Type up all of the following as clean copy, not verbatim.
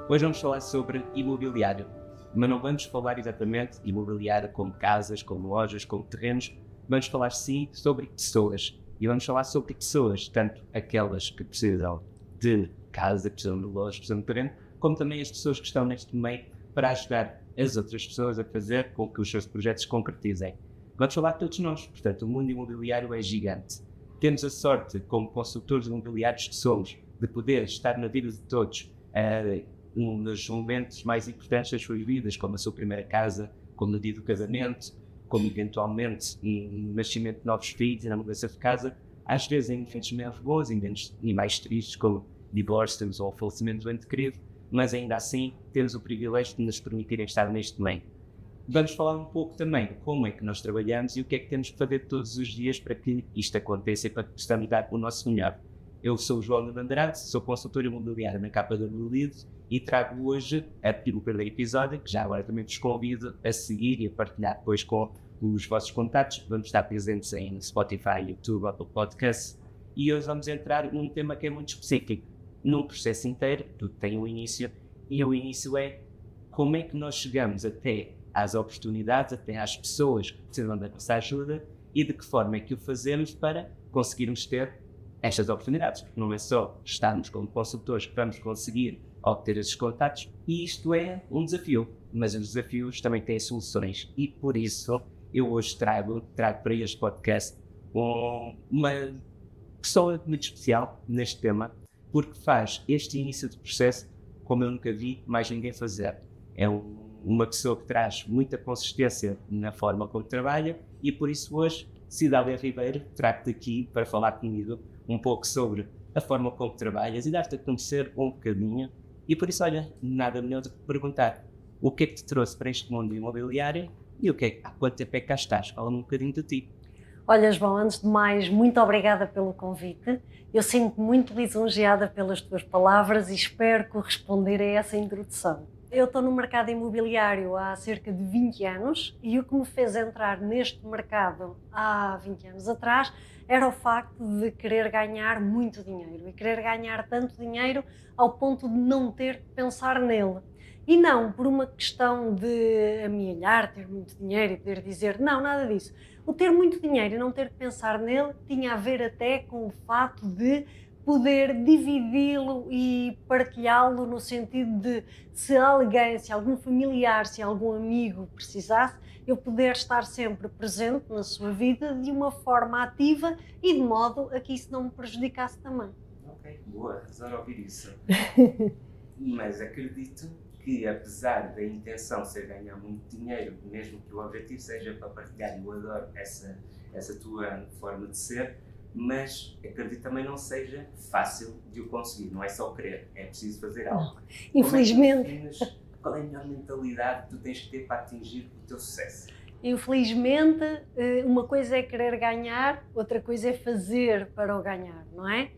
Hoje vamos falar sobre imobiliário, mas não vamos falar exatamente de imobiliário como casas, como lojas, como terrenos. Vamos falar sim sobre pessoas. E vamos falar sobre pessoas, tanto aquelas que precisam de casa, que precisam de loja, precisam de terreno, como também as pessoas que estão neste meio para ajudar as outras pessoas a fazer com que os seus projetos se concretizem. Vamos falar de todos nós, portanto, o mundo imobiliário é gigante. Temos a sorte, como consultores imobiliários que somos, de poder estar na vida de todos, um dos momentos mais importantes das suas vidas, como a sua primeira casa, como no dia do casamento, como eventualmente no nascimento de novos filhos e na mudança de casa, às vezes em momentos menos bons e mais tristes, como divórcios ou falecimento do ente querido, mas ainda assim temos o privilégio de nos permitirem estar neste meio. Vamos falar um pouco também de como é que nós trabalhamos e o que é que temos que fazer todos os dias para que isto aconteça e para que possamos dar o nosso melhor. Eu sou o João Nuno Andrade, sou consultor imobiliário na Capa da Lulid e trago hoje o primeiro episódio, que já agora também vos convido a seguir e a partilhar depois com os vossos contatos. Vamos estar presentes em Spotify, YouTube, Apple Podcasts, e hoje vamos entrar num tema que é muito específico. Num processo inteiro, tudo tem um início, e o início é como é que nós chegamos até às oportunidades, até às pessoas que precisam da nossa ajuda e de que forma é que o fazemos para conseguirmos ter estas oportunidades. Não é só estarmos como consultores que vamos conseguir obter esses contactos, e isto é um desafio, mas os desafios também têm soluções, e por isso eu hoje trago para este podcast uma pessoa muito especial neste tema, porque faz este início de processo como eu nunca vi mais ninguém fazer. É uma pessoa que traz muita consistência na forma como trabalha, e por isso hoje, Cidália Ribeiro, trago-te aqui para falar comigo um pouco sobre a forma como trabalhas e dar-te a conhecer um bocadinho. E por isso, olha, nada melhor do que perguntar o que é que te trouxe para este mundo imobiliário e há quanto tempo é que cá estás? Fala-me um bocadinho de ti. Olha, João, antes de mais, muito obrigada pelo convite. Eu sinto-me muito lisonjeada pelas tuas palavras e espero corresponder a essa introdução. Eu estou no mercado imobiliário há cerca de 20 anos e o que me fez entrar neste mercado há 20 anos atrás era o facto de querer ganhar muito dinheiro e querer ganhar tanto dinheiro ao ponto de não ter que pensar nele. E não por uma questão de amealhar, ter muito dinheiro e poder dizer não, nada disso. O ter muito dinheiro e não ter que pensar nele tinha a ver até com o fato de poder dividi-lo e partilhá-lo no sentido de se alguém, se algum familiar, se algum amigo precisasse, eu poder estar sempre presente na sua vida de uma forma ativa e de modo a que isso não me prejudicasse também. Ok, boa, adoro ouvir isso. Mas acredito que, apesar da intenção ser ganhar muito dinheiro, mesmo que o objetivo seja para partilhar, eu adoro essa tua forma de ser, mas acredito também não seja fácil de o conseguir, não é só querer, é preciso fazer algo. Não, infelizmente. Qual é a melhor mentalidade que tu tens que ter para atingir o teu sucesso? Infelizmente, uma coisa é querer ganhar, outra coisa é fazer para o ganhar, não é?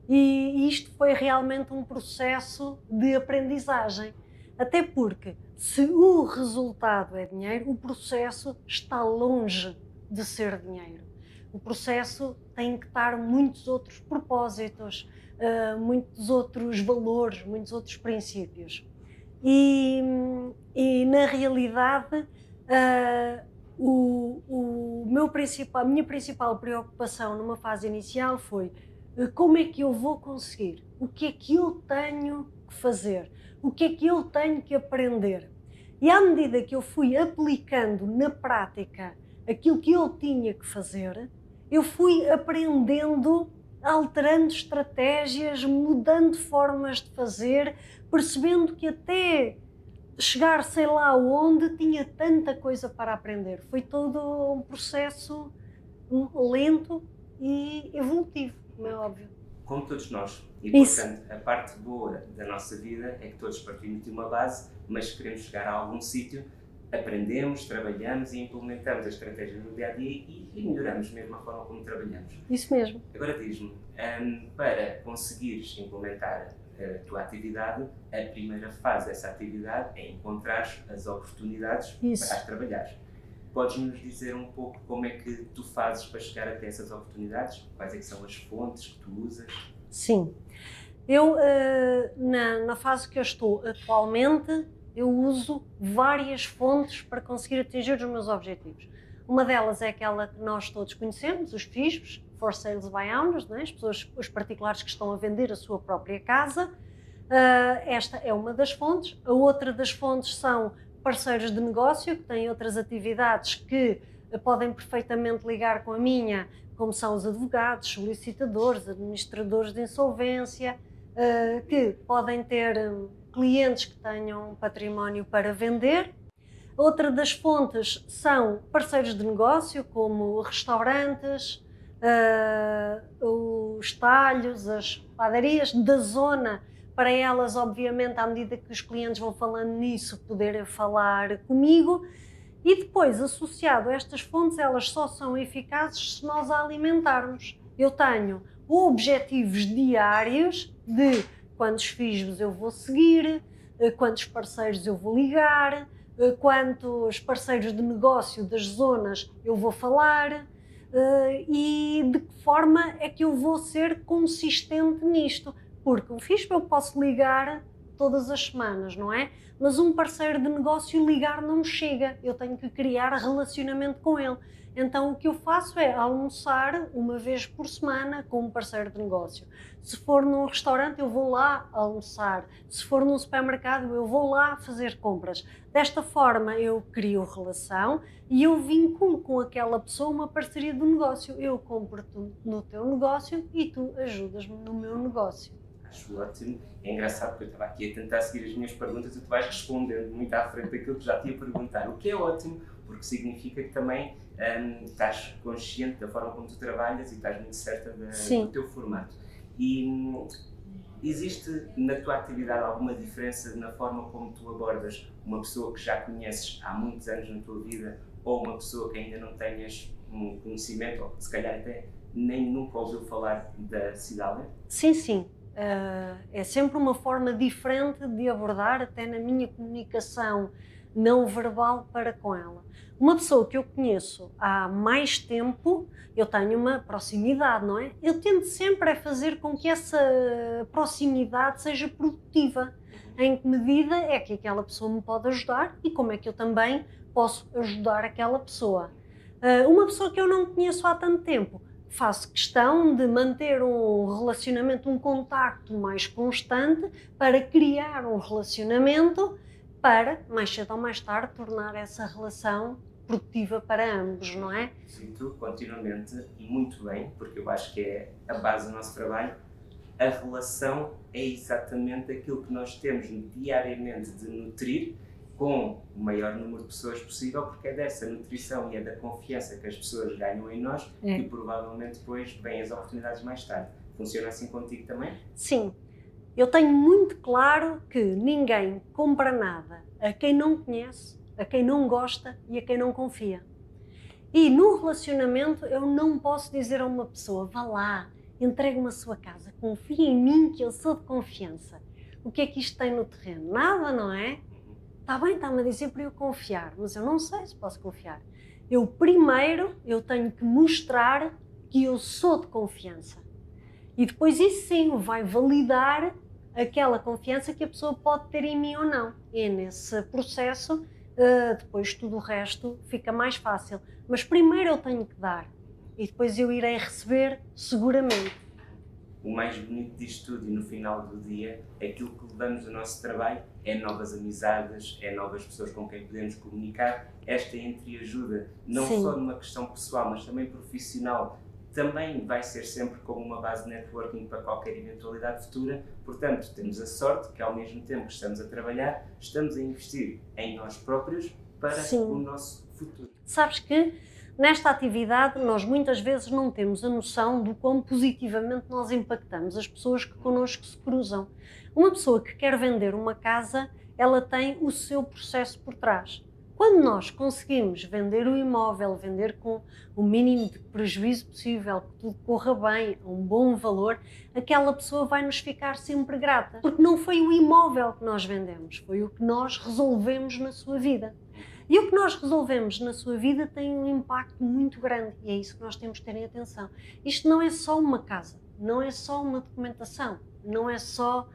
E isto foi realmente um processo de aprendizagem. Até porque, se o resultado é dinheiro, o processo está longe de ser dinheiro. O processo tem que estar muitos outros propósitos, muitos outros valores, muitos outros princípios. E na realidade, a minha principal preocupação numa fase inicial foi como é que eu vou conseguir? O que é que eu tenho que fazer? O que é que eu tenho que aprender? E à medida que eu fui aplicando na prática aquilo que eu tinha que fazer, eu fui aprendendo, alterando estratégias, mudando formas de fazer, percebendo que até chegar sei lá onde tinha tanta coisa para aprender. Foi todo um processo lento e evolutivo, como é óbvio. Como todos nós. E, portanto, a parte boa da nossa vida é que todos partimos de uma base, mas se queremos chegar a algum sítio, aprendemos, trabalhamos e implementamos a estratégia no dia-a-dia e melhoramos mesmo a forma como trabalhamos. Isso mesmo. Agora diz-me, para conseguires implementar a tua atividade, a primeira fase dessa atividade é encontrar as oportunidades para as trabalhar. Podes-nos dizer um pouco como é que tu fazes para chegar até essas oportunidades? Quais é que são as fontes que tu usas? Sim. Eu, na fase que eu estou atualmente, eu uso várias fontes para conseguir atingir os meus objetivos. Uma delas é aquela que nós todos conhecemos, os FISBs, For Sales by Owners, né? Os particulares que estão a vender a sua própria casa. Esta é uma das fontes. A outra das fontes são parceiros de negócio, que têm outras atividades que podem perfeitamente ligar com a minha, como são os advogados, solicitadores, administradores de insolvência, que podem ter clientes que tenham talento para vender. Outra das fontes são parceiros de negócio, como restaurantes, os talhos, as padarias da zona, para elas, obviamente, à medida que os clientes vão falando nisso, poderem falar comigo. E depois, associado a estas fontes, elas só são eficazes se nós a alimentarmos. Eu tenho objetivos diários de quantos FISBs eu vou seguir, quantos parceiros eu vou ligar, quantos parceiros de negócio das zonas eu vou falar e de que forma é que eu vou ser consistente nisto. Porque um FISB eu posso ligar todas as semanas, não é? Mas um parceiro de negócio ligar não me chega, eu tenho que criar relacionamento com ele. Então o que eu faço é almoçar uma vez por semana com um parceiro de negócio. Se for num restaurante eu vou lá almoçar, se for num supermercado eu vou lá fazer compras. Desta forma eu crio relação e eu vinculo com aquela pessoa uma parceria de negócio. Eu compro-te no teu negócio e tu ajudas-me no meu negócio. Acho ótimo. É engraçado porque eu estava aqui a tentar seguir as minhas perguntas e tu vais respondendo muito à frente daquilo que já te ia perguntar, o que é ótimo, porque significa que também estás consciente da forma como tu trabalhas e estás muito certa do teu formato. E existe na tua atividade alguma diferença na forma como tu abordas uma pessoa que já conheces há muitos anos na tua vida ou uma pessoa que ainda não tenhas um conhecimento ou que se calhar até nem nunca ouviu falar da Cidália? Sim, sim. É sempre uma forma diferente de abordar, até na minha comunicação não verbal para com ela. Uma pessoa que eu conheço há mais tempo, eu tenho uma proximidade, não é? Eu tento sempre fazer com que essa proximidade seja produtiva. Em que medida é que aquela pessoa me pode ajudar e como é que eu também posso ajudar aquela pessoa. Uma pessoa que eu não conheço há tanto tempo, faço questão de manter um relacionamento, um contacto mais constante para criar um relacionamento para, mais cedo ou mais tarde, tornar essa relação produtiva para ambos, não é? Sinto continuamente, e muito bem, porque eu acho que é a base do nosso trabalho, a relação é exatamente aquilo que nós temos diariamente de nutrir com o maior número de pessoas possível, porque é dessa nutrição e é da confiança que as pessoas ganham em nós que provavelmente depois vêm as oportunidades mais tarde. Funciona assim contigo também? Sim. Eu tenho muito claro que ninguém compra nada a quem não conhece, a quem não gosta e a quem não confia. E no relacionamento eu não posso dizer a uma pessoa, vá lá, entregue-me a sua casa, confie em mim que eu sou de confiança. O que é que isto tem no terreno? Nada, não é? Está bem, está-me a dizer para eu confiar, mas eu não sei se posso confiar. Primeiro, eu tenho que mostrar que eu sou de confiança. E depois isso sim vai validar aquela confiança que a pessoa pode ter em mim ou não. E nesse processo, depois tudo o resto fica mais fácil. Mas primeiro eu tenho que dar e depois eu irei receber seguramente. O mais bonito disto tudo e no final do dia, aquilo que levamos do nosso trabalho é novas amizades, é novas pessoas com quem podemos comunicar. Esta entreajuda, não só numa questão pessoal, mas também profissional, também vai ser sempre como uma base de networking para qualquer eventualidade futura. Portanto, temos a sorte que ao mesmo tempo que estamos a trabalhar, estamos a investir em nós próprios para o nosso futuro. Sabes que nesta atividade nós muitas vezes não temos a noção do quão positivamente nós impactamos as pessoas que connosco se cruzam. Uma pessoa que quer vender uma casa, ela tem o seu processo por trás. Quando nós conseguimos vender o imóvel, vender com o mínimo de prejuízo possível, que tudo corra bem, a um bom valor, aquela pessoa vai nos ficar sempre grata. Porque não foi o imóvel que nós vendemos, foi o que nós resolvemos na sua vida. E o que nós resolvemos na sua vida tem um impacto muito grande e é isso que nós temos que ter em atenção. Isto não é só uma casa, não é só uma documentação, não é só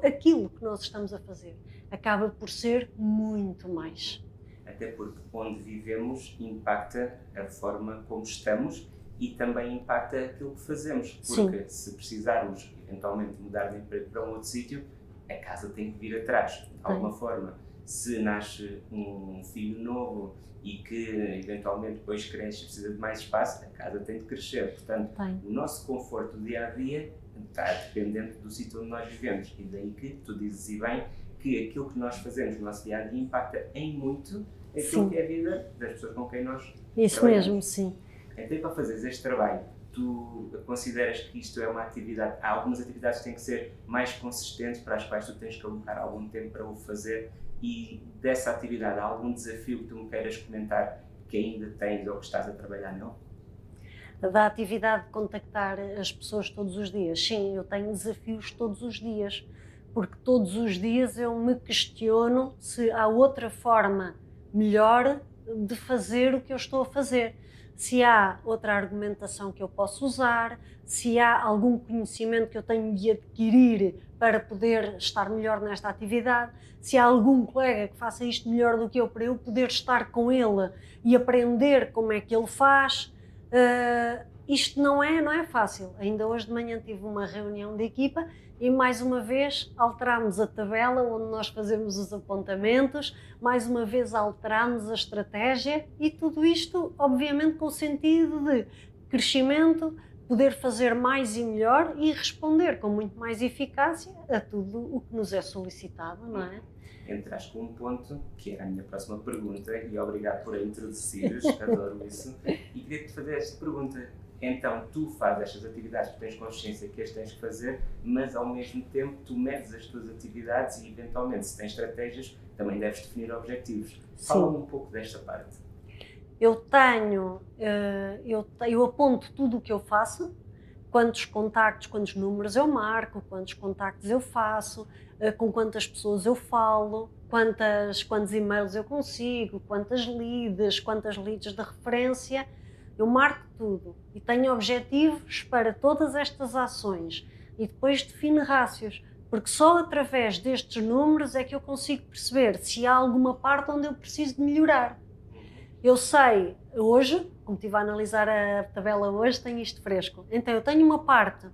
aquilo que nós estamos a fazer, acaba por ser muito mais. Até porque onde vivemos impacta a forma como estamos e também impacta aquilo que fazemos. Porque Sim. se precisarmos eventualmente mudar de emprego para um outro sítio, a casa tem que vir atrás, de alguma forma. Se nasce um filho novo e que eventualmente depois cresce e precisa de mais espaço, a casa tem de crescer. Portanto, o nosso conforto do dia-a-dia está dependente do sítio onde nós vivemos. E daí que tu dizes e bem que aquilo que nós fazemos no nosso dia-a-dia impacta em muito aquilo que é a vida das pessoas com quem nós Isso trabalhamos. Mesmo, sim. Então, para fazeres este trabalho, tu consideras que isto é uma atividade, há algumas atividades que têm que ser mais consistentes, para as quais tu tens que alocar algum tempo para o fazer, e dessa atividade há algum desafio que tu me queiras comentar que ainda tens ou que estás a trabalhar nele? Da atividade de contactar as pessoas todos os dias, sim, eu tenho desafios todos os dias, porque todos os dias eu me questiono se há outra forma melhor de fazer o que eu estou a fazer. Se há outra argumentação que eu posso usar, se há algum conhecimento que eu tenho de adquirir para poder estar melhor nesta atividade, se há algum colega que faça isto melhor do que eu, para eu poder estar com ele e aprender como é que ele faz. Isto não é fácil. Ainda hoje de manhã tive uma reunião de equipa e mais uma vez alterámos a tabela onde nós fazemos os apontamentos, mais uma vez alterámos a estratégia e tudo isto obviamente com o sentido de crescimento, poder fazer mais e melhor e responder com muito mais eficácia a tudo o que nos é solicitado, não é? Entraste com um ponto que era a minha próxima pergunta e obrigado por a introduzires, adoro isso, e queria-te fazer esta pergunta. Então, tu fazes estas atividades, tu tens consciência que as tens que fazer, mas ao mesmo tempo tu medes as tuas atividades e eventualmente, se tens estratégias, também deves definir objetivos. Fala-me um pouco desta parte. Eu aponto tudo o que eu faço, quantos contactos, quantos números eu marco, quantos contactos eu faço, com quantas pessoas eu falo, quantos e-mails eu consigo, quantas leads de referência. Eu marco tudo e tenho objetivos para todas estas ações e depois defino rácios, porque só através destes números é que eu consigo perceber se há alguma parte onde eu preciso de melhorar. Eu sei, hoje, como estive a analisar a tabela hoje, tenho isto fresco. Então eu tenho uma parte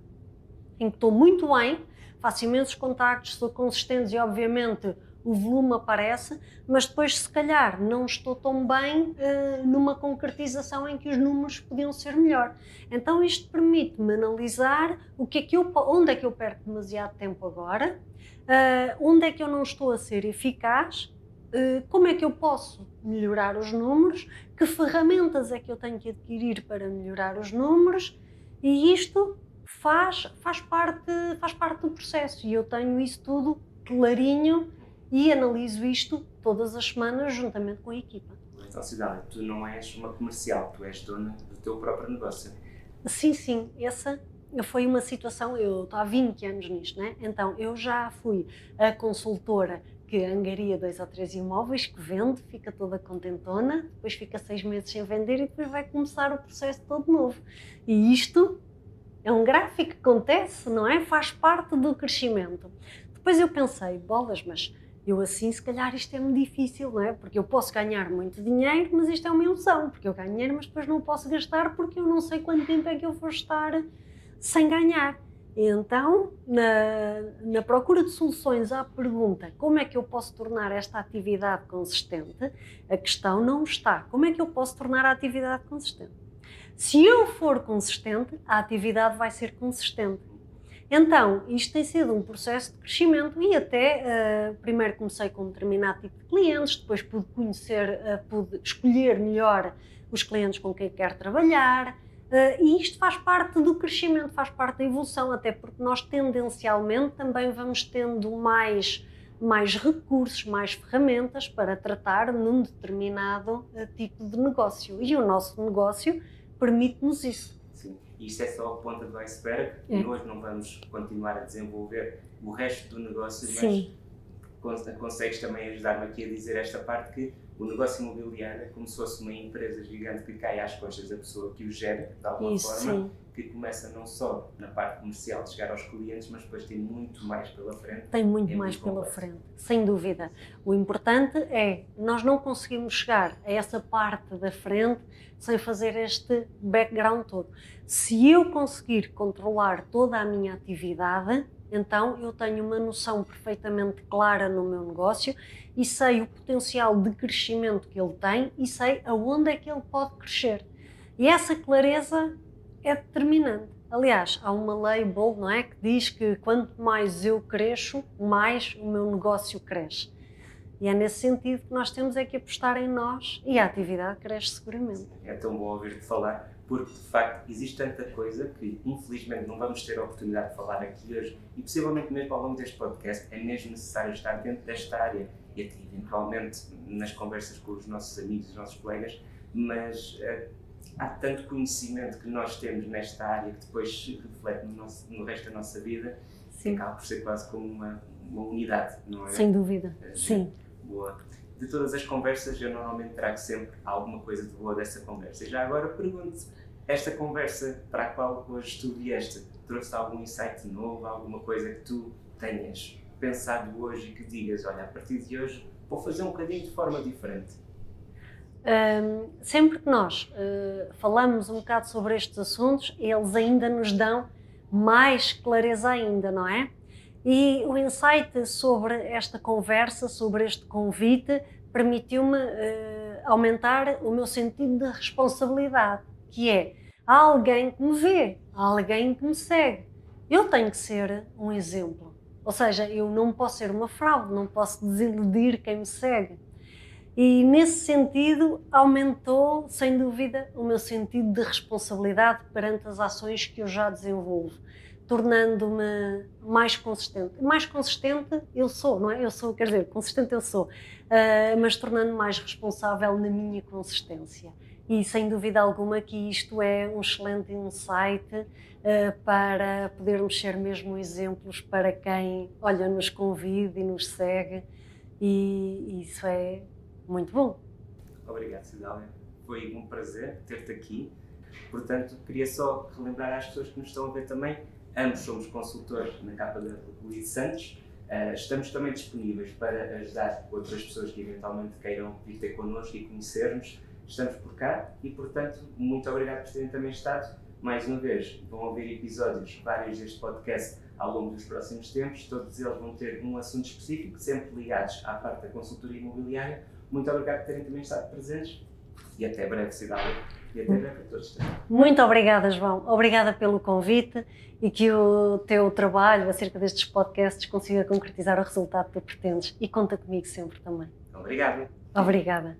em que estou muito bem, faço imensos contactos, sou consistente e obviamente o volume aparece, mas depois se calhar não estou tão bem numa concretização em que os números podiam ser melhor. Então isto permite-me analisar onde é que eu perco demasiado tempo agora, onde é que eu não estou a ser eficaz, como é que eu posso melhorar os números, que ferramentas é que eu tenho que adquirir para melhorar os números, e isto faz parte do processo e eu tenho isso tudo clarinho e analiso isto todas as semanas juntamente com a equipa. Então, Cidália, tu não és uma comercial, tu és dona do teu próprio negócio. Sim, essa foi uma situação, eu estou há 20 anos nisto, né? Então eu já fui a consultora que angaria 2 ou 3 imóveis, que vende, fica toda contentona, depois fica 6 meses sem vender e depois vai começar o processo todo novo. E isto é um gráfico que acontece, não é? Faz parte do crescimento. Depois eu pensei, bolas, mas eu assim se calhar isto é-me difícil, não é? Porque eu posso ganhar muito dinheiro, mas isto é uma ilusão, porque eu ganho dinheiro, mas depois não posso gastar porque eu não sei quanto tempo é que eu vou estar sem ganhar. E então, na procura de soluções à pergunta como é que eu posso tornar esta atividade consistente, a questão não está. Como é que eu posso tornar a atividade consistente? Se eu for consistente, a atividade vai ser consistente. Então, isto tem sido um processo de crescimento e até, primeiro comecei com um determinado tipo de clientes, depois pude pude escolher melhor os clientes com quem quero trabalhar, e isto faz parte do crescimento, faz parte da evolução, até porque nós tendencialmente também vamos tendo mais recursos, mais ferramentas para tratar num determinado tipo de negócio. E o nosso negócio permite-nos isso. Sim, isto é só a ponta do iceberg e hoje não vamos continuar a desenvolver o resto do negócio, Sim. mas consegues também ajudar-me aqui a dizer esta parte que o negócio imobiliário é como se fosse uma empresa gigante que cai às costas da pessoa que o gera, de alguma forma, que começa não só na parte comercial de chegar aos clientes, mas depois tem muito mais pela frente. Tem muito mais pela frente, sem dúvida. O importante é, nós não conseguimos chegar a essa parte da frente sem fazer este background todo. Se eu conseguir controlar toda a minha atividade, então eu tenho uma noção perfeitamente clara no meu negócio e sei o potencial de crescimento que ele tem e sei aonde é que ele pode crescer. E essa clareza é determinante. Aliás, há uma lei bold, não é, que diz que quanto mais eu cresço, mais o meu negócio cresce. E é nesse sentido que nós temos é que apostar em nós e a atividade cresce seguramente. É tão bom ouvir-te falar, porque de facto existe tanta coisa que infelizmente não vamos ter a oportunidade de falar aqui hoje e possivelmente mesmo ao longo deste podcast é mesmo necessário estar dentro desta área e até eventualmente nas conversas com os nossos amigos, os nossos colegas, mas há tanto conhecimento que nós temos nesta área que depois se reflete no resto da nossa vida, que acaba por ser quase como uma unidade, não é? Sem dúvida, sim. Boa. De todas as conversas, eu normalmente trago sempre alguma coisa de boa dessa conversa. E já agora pergunto-te, esta conversa para a qual hoje tu vieste, trouxe algum insight novo, alguma coisa que tu tenhas pensado hoje e que digas, olha, a partir de hoje vou fazer um bocadinho de forma diferente? Sempre que nós falamos um bocado sobre estes assuntos, eles ainda nos dão mais clareza ainda, não é? E o insight sobre esta conversa, sobre este convite, permitiu-me aumentar o meu sentido de responsabilidade, que é, há alguém que me vê, há alguém que me segue. Eu tenho que ser um exemplo. Ou seja, eu não posso ser uma fraude, não posso desiludir quem me segue. E nesse sentido aumentou, sem dúvida, o meu sentido de responsabilidade perante as ações que eu já desenvolvo, tornando-me mais consistente. Mais consistente eu sou, não é? Eu sou, quer dizer, consistente eu sou, mas tornando-me mais responsável na minha consistência. E sem dúvida alguma que isto é um excelente insight para podermos ser mesmo exemplos para quem, olha, nos convida e nos segue, e isso é muito bom. Obrigado, Cidália. Foi um prazer ter-te aqui. Portanto, queria só relembrar às pessoas que nos estão a ver também, ambos somos consultores na Capa da República de Santos. Estamos também disponíveis para ajudar outras pessoas que eventualmente queiram vir ter connosco e conhecer-nos. Estamos por cá e, portanto, muito obrigado por terem também estado. Mais uma vez, vão ouvir episódios, vários deste podcast ao longo dos próximos tempos. Todos eles vão ter um assunto específico, sempre ligados à parte da consultoria imobiliária. Muito obrigado por terem também estado presentes e até breve, Cidália. E até breve a todos. Muito obrigada, João. Obrigada pelo convite e que o teu trabalho acerca destes podcasts consiga concretizar o resultado que tu pretendes. E conta comigo sempre também. Obrigado. Obrigada.